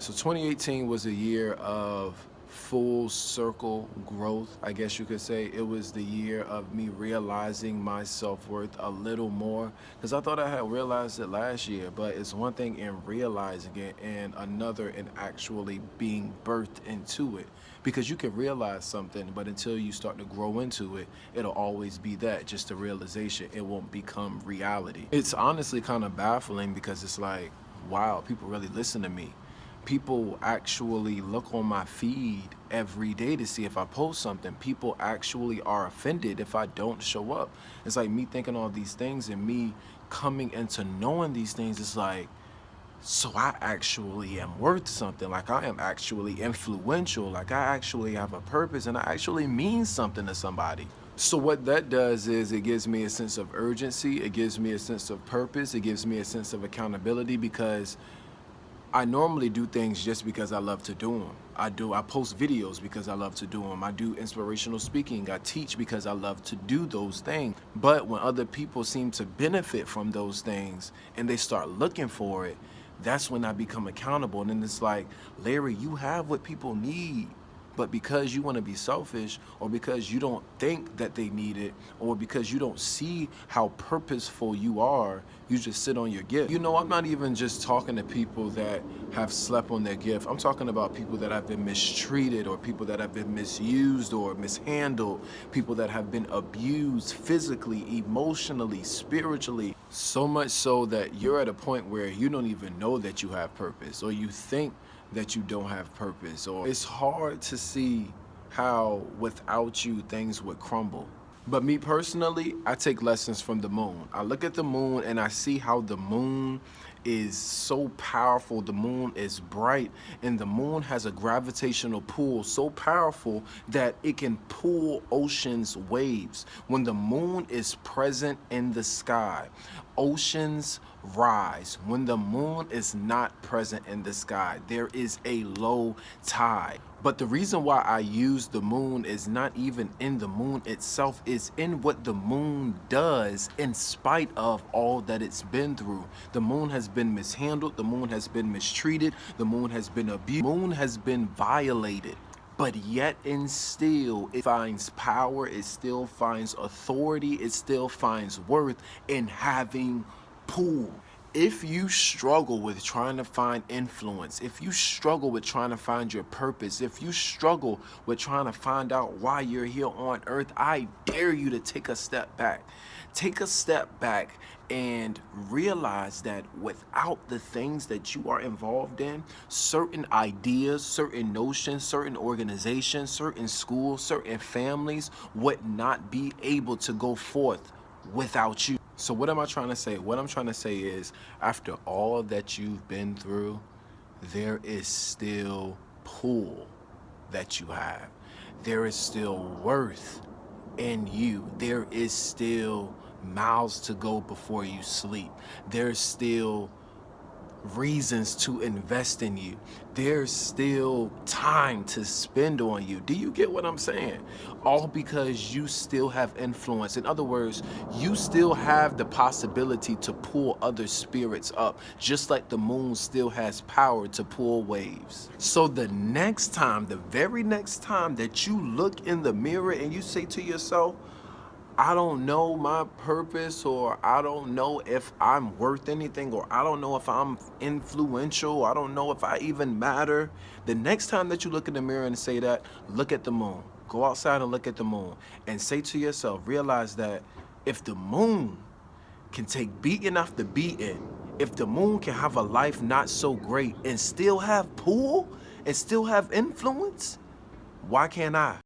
So 2018 was a year of full circle growth, I guess you could say. It was the year of me realizing my self-worth a little more, because I thought I had realized it last year, but it's one thing in realizing it and another in actually being birthed into it. Because you can realize something, but until you start to grow into it, it'll always be that, just a realization. It won't become reality. It's honestly kind of baffling because it's like, wow, people really listen to me. People actually look on my feed every day to see if I post something. People actually are offended if I don't show up. It's like me thinking all these things and me coming into knowing these things. It's like, so I actually am worth something. Like I am actually influential. Like I actually have a purpose and I actually mean something to somebody. So what that does is it gives me a sense of urgency. It gives me a sense of purpose. It gives me a sense of accountability because I normally do things just because I love to do them. I post videos because I love to do them. I do inspirational speaking. I teach because I love to do those things. But when other people seem to benefit from those things and they start looking for it, that's when I become accountable. And then it's like, Larry, you have what people need. But because you want to be selfish, or because you don't think that they need it, or because you don't see how purposeful you are, you just sit on your gift. You know, I'm not even just talking to people that have slept on their gift. I'm talking about people that have been mistreated, or people that have been misused or mishandled, people that have been abused physically, emotionally, spiritually. So much so that you're at a point where you don't even know that you have purpose, or you think that you don't have purpose, or it's hard to see how without you things would crumble. But me personally, I take lessons from the moon. I look at the moon and I see how the moon is so powerful. The moon is bright and the moon has a gravitational pull so powerful that it can pull oceans waves. When the moon is present in the sky, oceans rise. When the moon is not present in the sky, there is a low tide. But the reason why I use the moon is not even in the moon itself, it's in what the moon does in spite of all that it's been through. The moon has been mishandled, the moon has been mistreated, the moon has been abused, the moon has been violated. But yet and still, it finds power, it still finds authority, it still finds worth in having pull. If you struggle with trying to find influence, if you struggle with trying to find your purpose, if you struggle with trying to find out why you're here on earth, I dare you to take a step back. Take a step back and realize that without the things that you are involved in, certain ideas, certain notions, certain organizations, certain schools, certain families would not be able to go forth without you. So what am I trying to say? What I'm trying to say is, after all that you've been through, there is still pull that you have. There is still worth in you. There is still miles to go before you sleep. There's still reasons to invest in you. There's still time to spend on you. Do you get what I'm saying? All because you still have influence. In other words, you still have the possibility to pull other spirits up, just like the moon still has power to pull waves. So the next time, the very next time that you look in the mirror and you say to yourself, I don't know my purpose, or I don't know if I'm worth anything, or I don't know if I'm influential, I don't know if I even matter. The next time that you look in the mirror and say that, look at the moon. Go outside and look at the moon and say to yourself, realize that if the moon can take beating after beating, if the moon can have a life not so great and still have pull and still have influence, why can't I?